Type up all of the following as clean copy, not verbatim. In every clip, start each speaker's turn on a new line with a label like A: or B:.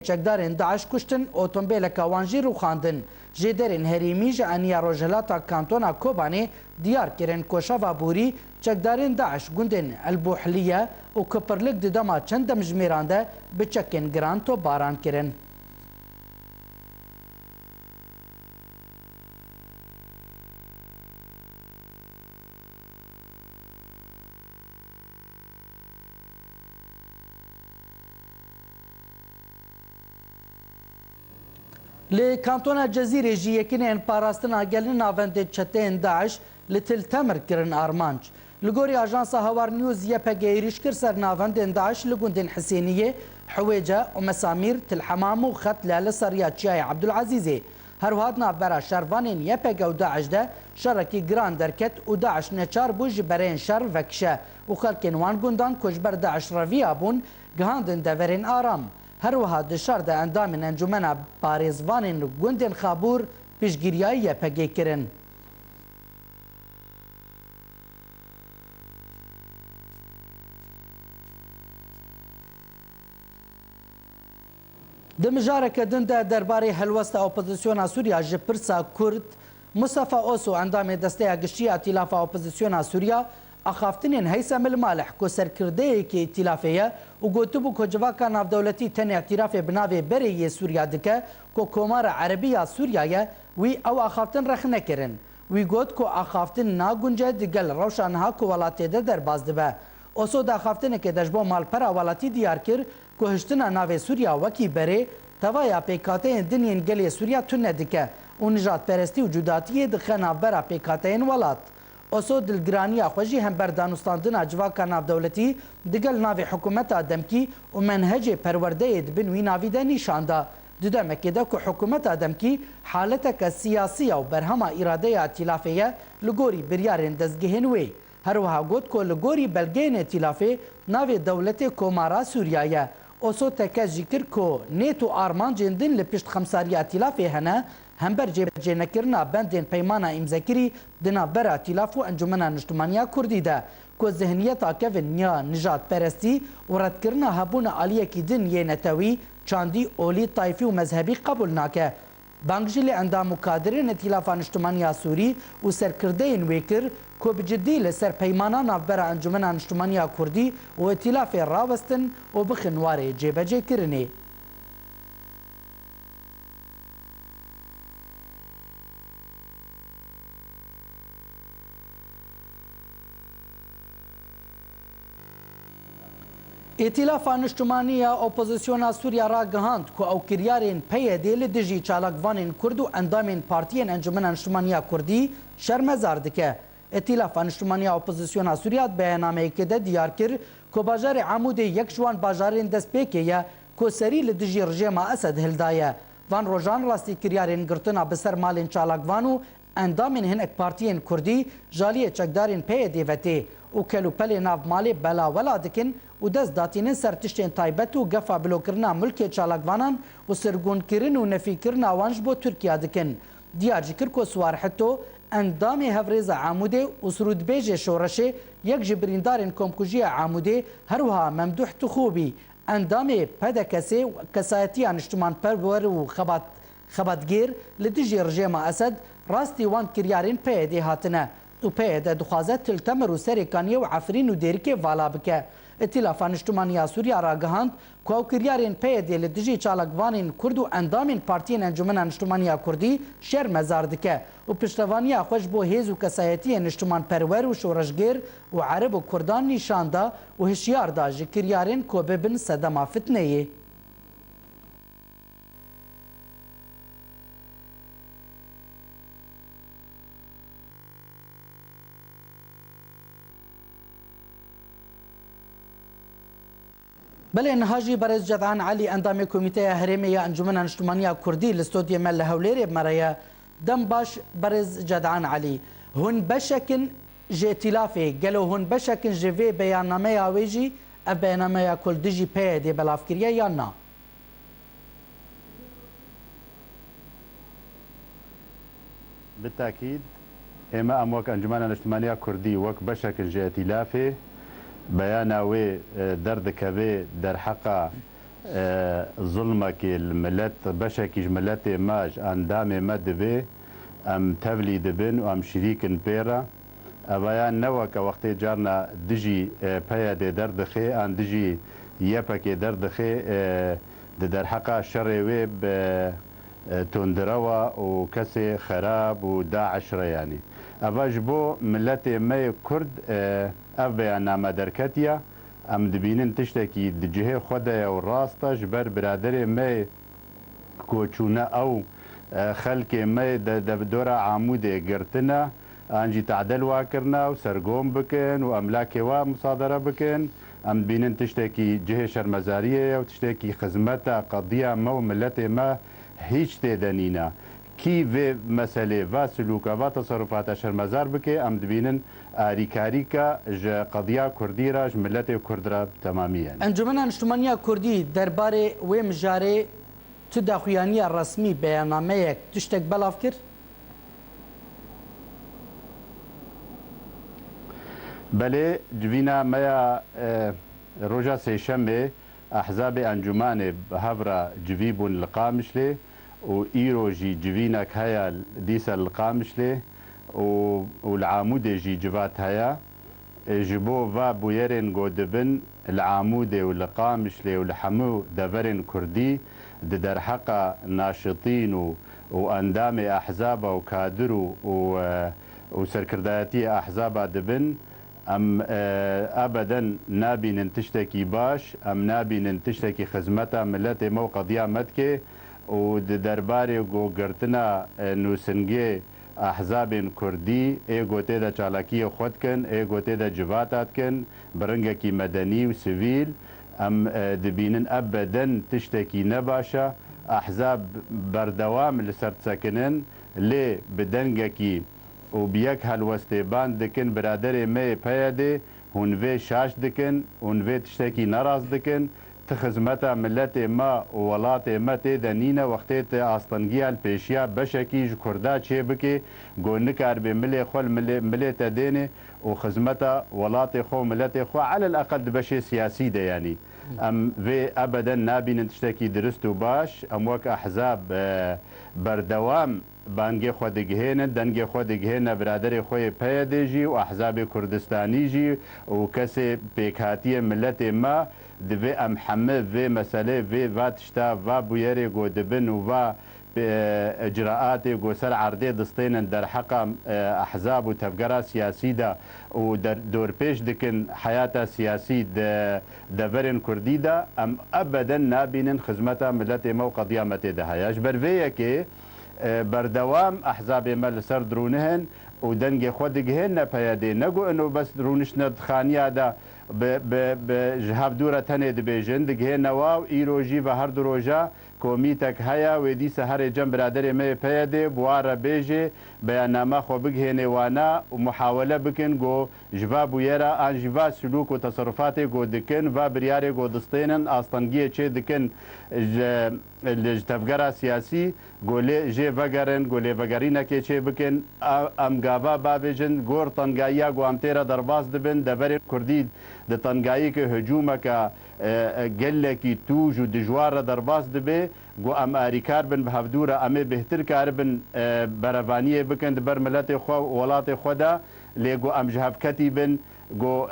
A: چکدارên Daesh kuştin otomobêleka wan jî rûxandin. Ji derên herêmî ji aniya rojhilata kantona Kobanê diyar kirin ku şeva borî çekdarên Daesh gundên Elbûhliye û Kipirlik di dema çend demjimêran de bi çekên giran topbaran kirin. Li kantona Cezîrê jî yekînên parastina gelîn navendê çeteyên Daesh li Til Temer kirin armanc. Li gorî ajansa Hawar News YPG êrîş kir ser navendên Daesh li gundên Hisêniyê, Hiwêce û Mesamîr, Tilhemam û Xetle li seriya Çiyayê Abdulazîzê. Herwiha navbera şervanên YPG û Daesh de şerekî giran derket û Daesh neçar bû ji berên şer vekişe û xelkên wan gundan ku ji ber Daesh reviya bûn gihandin deverên aram. Herwiha di şer de endamên encumena parêzvanên gundên Xabûr pêşgiriyayê YPG kirin. Di mijareke din de derbarê helwesta opozisyona Sûriya ji pirsa Kurd, Mustafa Oso endamê desteya giştiya Îtîlafa Opozisyona Sûriya axaftinên Heysem el Malih ku serkirdeyekî îtîlafê ye û gotibû ku civaka navdewletî tenê îtîlafê bi navê Bereyê Sûriya dike ku Komara Erebiya Sûriyayê wî ew axaftin rex nekirin. Wî got ku axaftin nagunce digel rewşa niha ku welatê de derbas dibe. Oso di axaftinekê de ji bo malpera welatî diyar kir ku hiştina navê Sûriya wekî berê tevaya pêkateyên dinên gelê Sûriya tune dike û nijadperestî û cudatiyê dixe navbera pêkateyên welat. Oso dilgiraniya xwe jî hember danûstandina civaka navdewletî digel navê hikûmeta demkî û menhecê perwerdeyê dibin wî navî de nîşanda. Di demekê de ku hikûmeta demkî haleteke siyasî û berhema îradeya îtîlafê ye li gorî biryarên destgehên wê. Herwiha got ku li gorî belgeyên îtîlafê navê dewletê Komara Sûriya ye. Oso tekez jî kir ku nêt û armancên din li pişt xemsariya îtîlafê hene hember cêbecênekirina bendên peymana îmzekirî di navbera îtîlaf û encumena niştimaniya Kurdî de ku zihniyeta kevin ya nijadperestî û redkirina hebûna aliyekî din yê netewî, çandî, olî, tayfî û mezhebî qebûl nake. Bang jî li endam û kadirên îtîlafa niştimaniya Sûrî û serkirdeyên wê kir ku bi ciddî li ser peymana navbera encumena niştimaniya Kurdî û îtîlafê rawestin û bixin warê cêbecêkirinê. Îtîlafa niştimaniya Opozisyona Sûriya ra gihand ku ew kiryarên PYD li dijî çalakvanên Kurd û endamên partiyên Encumena Niştimaniya Kurdî şermezar dike. Îtîlafa Niştimaniya Opozisyona Sûriya beyanameyekê de diyar kir ku bajarê Amûdê yek ji wan bajarên destpêkê ye ku serî li dijî rejêma Esed hildaye. Van rojan rastî kiryarên girtina bi ser malên çalakvan û endamên hinek partiyên Kurdî jaliyê çekdarên PYD vetê û kelûpelê nav malê belawela dikin û dest datînin ser tiştên taybet û gefa bilokirina mulkê çalakvanan û sirgûnkirin û nefîkirina wan ji bo Tirkiya dikin. Diyar jî kir ku Swar Hito endamê hevrêza Amûdê û Sirûdbêjê Şoreşê yek ji birîndarên Komkujiya Amûdê herwiha Memduh Tixûbî endamê pedekesê kesayetiya niştimanperwer û xebatgêr li dijî rejêma Esed rastî wan kiryarên PYD hatine û PYD dixwaze Til Temer û Serêkaniyê û Efrîn û Dêrikê vala bike. Îtîlafa Niştimaniya Sûriya ra gihand ku ew kiryarên PYD li dijî çalakvanên Kurd û endamên partiyên Encumena Niştimaniya Kurdî şermezar dike û piştevaniya xwe ji bo hêz û kesayetiyên niştimanperwer û şoreşgêr û Ereb û Kurdan nîşanda û hişyar da ji kiryarên ku bibin sedema fitneyê. بله نهاجی برز جدعان علی اندام کمیته هرمی انجمن نشتمانیا کردی لستودیو مل هولیری مریا دم باش برز جدعان علی هون بشکن جتلافه گلو هون بشکن جوی بیاننامه اویجی بیاننامه کل دیجی پی دی بلافکریه یا نه
B: بالتأكيد إما أموك أنجمان الاجتماعية كردي وك بشكل جاتلافه بيانا و درد كبي در حقا ظلمك الملت بشكي ملت ماج اندام ما دبي ام تبلي دبن وام شريكن بيرا ابيان نوك وقت جارنا دجي بيا دي دردخي ان دجي يبكي دردخي در حقا شر ويب تندروا وكسي خراب وداعش يعني اباجبو ملتي مي كرد ابيان نام دركتيا ام دبینن تشتکی دجه خدا و راستا جبر برادر می کوچونه او خلک می د دور عمود گرتنا انجی تعدل واکرنا و سرگوم بکن و املاک و مصادره بکن ام دبینن تشتکی جه شرمزاریه و تشتکی خدمت قضیه مو ملت ما هیچ تدنینا کی و مسئله و سلوک و تصرفات شرمزار بکه ام دبینن آریکاریکا ج قضیه کردی را ج ملت کرد را تمامیاً
A: انجمن اجتماعی کردی درباره و مجاره تو داخویانی رسمی بیاننامه یک تشتک بلاف کرد؟
B: بله جوینا میا روژا سیشمه احزاب انجمن بهورا جویبون لقامشله و ایروجی جوینک هیا دیس القامشله والعامود جي جبات هيا جبو و بويرن قودبن العامود والقامشلي والحمو دبرن كردي در حق ناشطين واندام احزاب وكادر وسركرداتي احزاب دبن ام ابدا نابي ننتشتكي باش ام نابي ننتشتكي خدمتا ملتي مو قضيه متكي ودرباري جو قرتنا نوسنجي احزاب کردی ایگوته دا چالاکی خود کن ایگوته دا جواتات کن برنگکی مدنی و سویل ام دبینن ابدا تشتکی نباشا احزاب بردوام لسرد سکنن لی بدنگکی و بیک هلوستیبان دکن برادر می پیاده هنوی شاش دکن هنوی تشتکی نراز دکن تخزمتا ملت ما ولات ما تدنينا وقتت اصلنگي البيشيا بشكي كردا چه بكي گونكار بملي خل ملي تديني وخزمتا ولات خو ملت خو على الاقل بشي سياسي ده يعني ام في ابدا نابي نتشتكي درست باش ام وك احزاب بردوام بانگی خود گهین دنگی خود گهین برادر خوی پیدیجی و احزاب کردستانی جی و کسی پیکاتی ملت ما دوی ام حمه و مسئله و تشتا و بویری گو دبن و اجراءات گو سر عرضه دستین در حق احزاب و تفکر سیاسی دا و در دور پیش دکن حیات سیاسی دورن کردی دا ام ابدا نابینن خدمت ملت ما و قضیامت ده هیاش برویه که بردوام احزاب مل سر درونهن و دنگ خود گهن نپیاده نگو انو بس درونش ندخانیه دا بجهاب دورة تنه دبیجن دگه نواو ایروژی و هر دو روژا کومیتک هیا و دی سهر جنب برادر می پیاده بوار بیجه بیاننامه خو بگه نوانا و محاوله بکن گو جواب ویرا آن جواب سلوک و تصرفات گو دکن و بریار گو دستینن آستانگیه چه دکن تفکر سیاسی گوله جه وگرن گوله وگرینه که چه بکن ام گاوا بابجن گور تنگایا گو امتیرا درباز دبن دبر کردید د تنگایی که هجومه که گله کی توج و دجوار درباز دبه گو ام آریکار بن به هفدوره امه بهتر کار بن بروانیه بکن دبر ملت خو ولات خدا لیگو ام جهاب کتی بن گو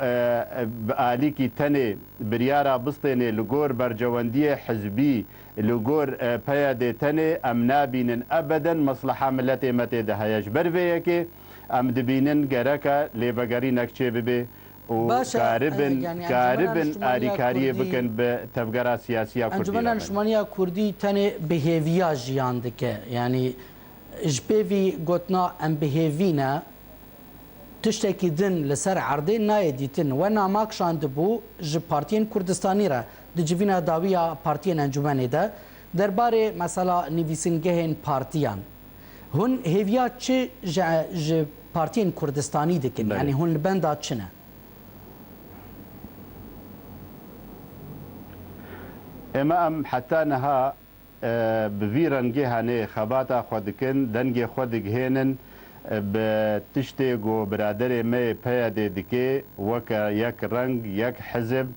B: آلی کی تنه بریارا بستینه لگور برجواندی حزبی لگور پیاده تنه ام نابینن ابدا مصلحه ملت مته ده هیاش برویه که ام دبینن گرکا لیبگری نکچه ببه و کاربن آریکاری بکن به تفکر سیاسی کردی.
A: انجمن اجتماعی کردی تنه بهیویا جیان دکه یعنی جبهوی گوتنا ام بهیوینا تشتکی دن لسر عرضه نایدیتن و ناماکشان دبو ج پارتین کردستانی را دجوینا داویا پارتین انجمنی ده درباره مثلا نویسنگهن پارتیان هون هیویا چه ج پارتین کردستانی دکن یعنی هون لبندا چنه
B: اما ام حتى نها بفيرن جهني خباتا خودكن دنجي خودك هينن بتشتيغو برادر مي بيادي دكي وكا يك رنگ يك حزب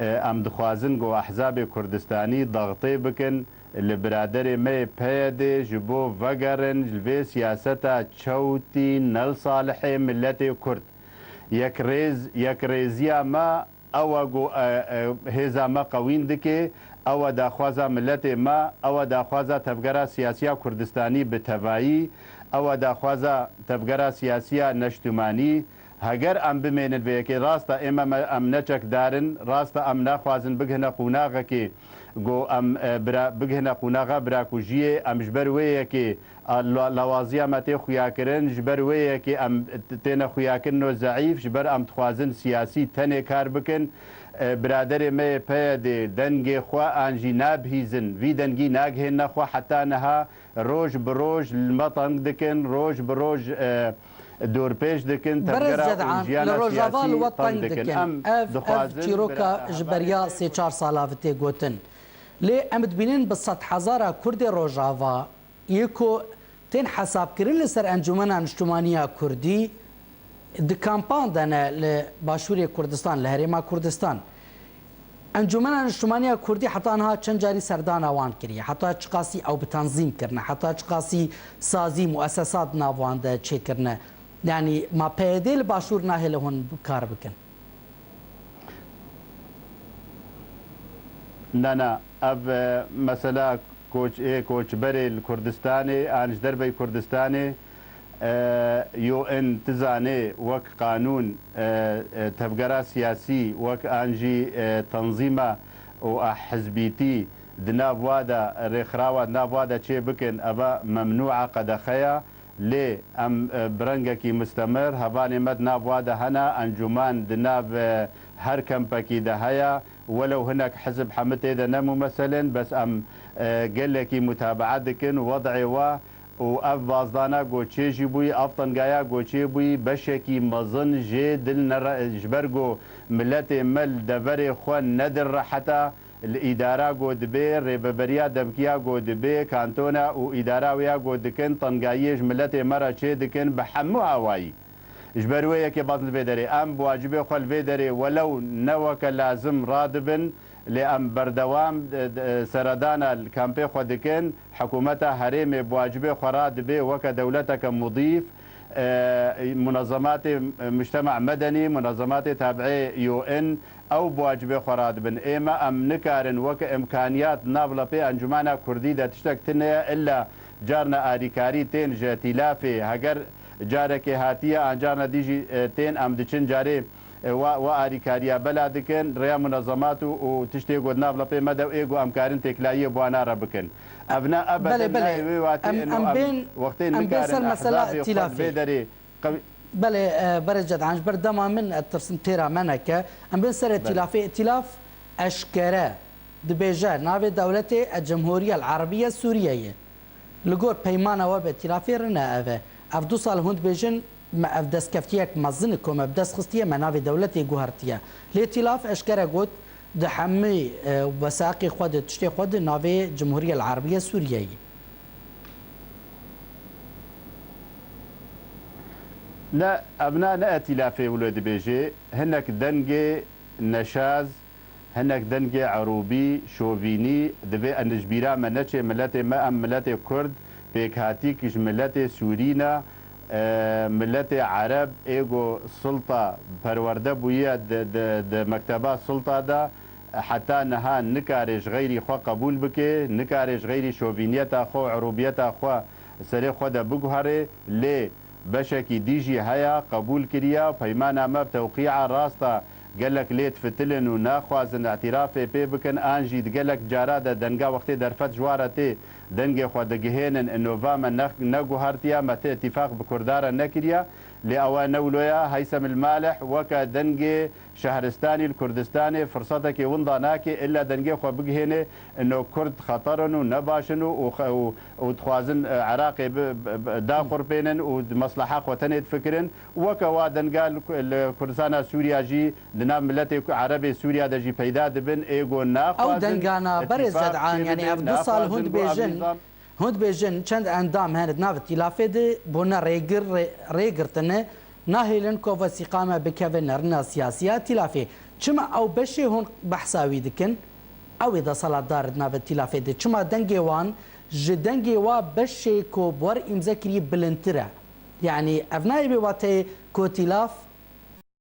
B: ام دخوازن گو احزاب کردستانی ضغطی بکن لبرادر می پیده جبو وگرن جلوی سیاستا چوتی نل صالح ملت کرد یک ریزیا ما او گو هزا ما قوین دکه او داخوازا ملت ما او داخوازا تفگرا سیاسیا کردستانی به تبایی او داخوازا تفگرا سیاسیا نشتمانی هەگەر ئەم بمێنن بەیەکێ ڕاستە ئێمە ئەم نەچەک دارن ڕاستە ئەم ناخوازن بگهنە قوناغەکێ گۆ ئەم بگهنە قوناغا براکوژیە ئەم ژبەر وەیەکێ لەوازیامە تێ خویاکردن ژبەر وەیەکێ ئەم تێنە خویاکردنەوە زەعیف ژبەر ئەم دخوازن سیاسی تەنێ کار بکن برادرێ مەیە پەیە دێ دەنگێ خوا ئانژی نابهیزن وی دەنگی ناگهێن نەخوا حتا نەها ڕۆژ بڕۆژ مەتەنگ دکن ڕۆژ بڕۆژ دور پیش دکن
A: لروجاوا الوطن دکن اف چیروکا جبریا 3-4 سالا وتی گوتن لی امد بینن ب 100,000 کرد روجاوا یکو تن حساب کرن لسر انجمن انجمنیا کردی د کمپان دنه ل باشوری کردستان لهریما کردستان انجمن انجمنیا کردی حتی انها چند جاری سردان اوان کری حتی چقاسی او بتنظیم کرنه حتی چقاسی سازی مؤسسات ناوانده چه کرنه يعني ما بيدي الباشور ناهل هون بكار بكن
B: لا اب مثلا كوتش بري الكردستاني انج دربي كردستاني يو ان تزاني وك قانون تفقرا سياسي وك انجي تنظيمه وحزبيتي دناب وادا ريخراوات ناب وادا تشي بكن ابا ممنوعه قدخيا لي ام برنگكي مستمر هباني مد ناب وادا هنا انجمان دناب هر كمبكي دهيا ولو هناك حزب حمتي ده نمو مثلا بس ام قال لك متابعه دكن وضعي واف بازدانا گوچه جيبوي افطن گايا گوچه بوي بشكي مظن جي دل جبرگو ملت مل دبر خو ندر حتى الإدارة قود بي ريببريا دبكيا قود بي كانتونا وإدارة ويا قود كن طنقايج ملتي مرة شي دكن بحمو هواي جبروية كي باطل بيدري أم بواجبي خل بيدري ولو نوك لازم رادبن لأم بردوام سردانا الكامبي خودكن حكومتها هريمي بواجبي خراد بي وك دولتك مضيف منظمات مجتمع مدني منظمات تابعة UN او بواجبه خراد بن ايما ام نكارن وك امكانيات نابلا بي انجمانا كردي دا تشتكتنا الا جارنا اريكاري تين جاتيلافي هاجر جارك هاتيه انجارنا ديجي تين ام دچن جاري و اريكاريا بلادكن ريا منظمات وتشتي قد نابلا بي مدى ايغو امكارن تكلايه بوانا ربكن ابناء ابدا
A: ام بين
B: وقتين
A: نكارن مساله تلافي بله برجد عنج بردما من الترسم تيرا منك ام بنسر ائتلاف اشكره دبيجا ناوي دولتي الجمهوريه العربيه السوريه لقور بيمانا وب ائتلافي رنا اف دو سال هند بيجن ما اف دسكفتيك مزنكم ابدس خستيه مناوي دولتي جوهرتيه الائتلاف اشكره قلت دحمي وساقي خود تشتي خود ناوي الجمهوريه العربيه السوريه
B: لا أبناء ائتلافي ولاد بيجي هناك دنجي نشاز هناك دنجي عروبي شوفيني دبي النجبيرا مناتي ملاتي ما أم ملاتي كرد بيك هاتيكش ملاتي سورينا ملاتي عرب ايجو سلطة برورده بويا د مكتبات سلطة دا حتى نها نكارج غيري خو قبول بكي نكارج غيري شوفينيتا خو عروبيتا خو سري خو دا بگوهره ليه بشكي ديجي هيا قبول كريا بيمانا ما بتوقيع راستا قال لك ليت فتلن وناخوازن اعترافي بي بكن انجي قال لك جارادا دنقا وقتي درفت جوارتي دنقي خو دقهينن انه فاما نقو هارتيا ما اتفاق بكردارا نكريا لأوا نولويا هيثم المالح وكا دنقي شهرستاني الكردستاني فرصتك ونضاناكي الا دنقي خو بقهيني انه كرد خطرن ونباشن وتخوازن عراقي داخر بينن ومصلحه خوتنيت فكرن وكا ودنقال الكردستان سوريا جي لنام ملتي عربي سوريا دجي بيدا دبن ايغو ناخوازن
A: او دنقانا برز جدعان يعني افدو صال هند بيجن هند بيجن چند اندام هند ناف ائتلافي دي بونا ريگرتنه ناهيلن كو وثيقامه بكفن رنا سياسيه ائتلافي چما او بشي هون بحثاوي دكن او اذا صلاة دار ناف التلافي دي چما دنگي وان جدنگي وا بشي كو بور امزكري بلنتره يعني افناي بواتي كو تلاف